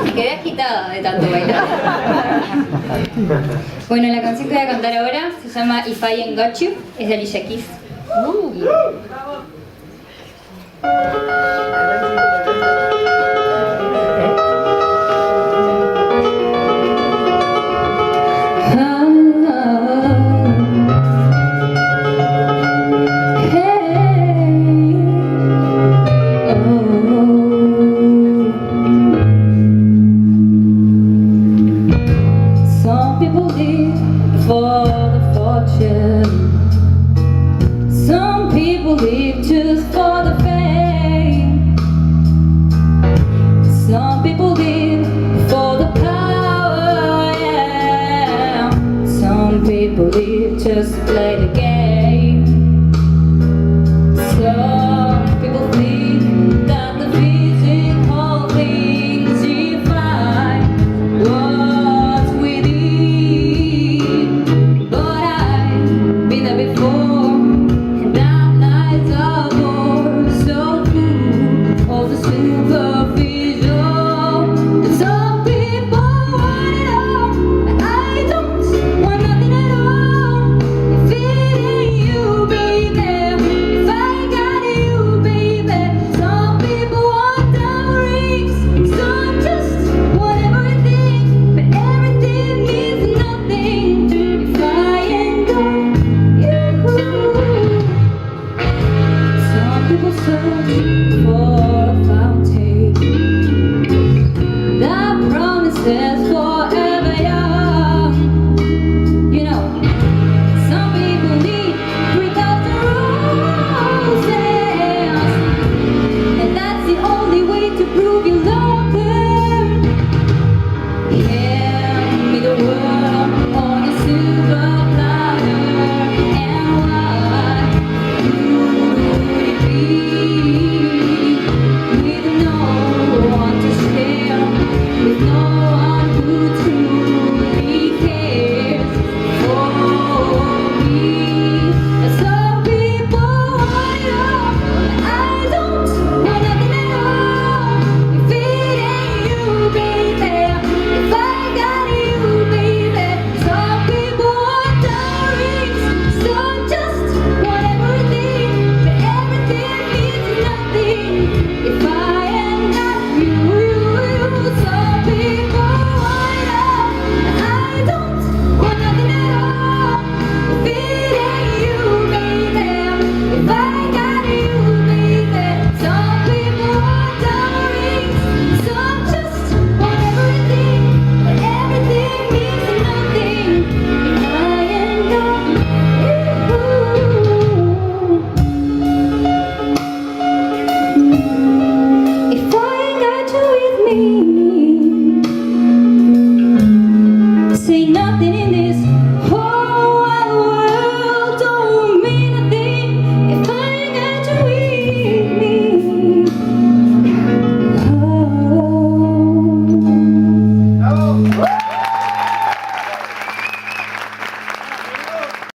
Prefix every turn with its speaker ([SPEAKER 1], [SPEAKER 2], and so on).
[SPEAKER 1] Me quedé agitada de tanto bailar. Bueno, la canción que voy a cantar ahora se llama If I Ain't Got You, es de Alicia Keys. Some people live for the fortune. Some people live just for the fame. Some people live for the power, yeah. Some people live just to play the game.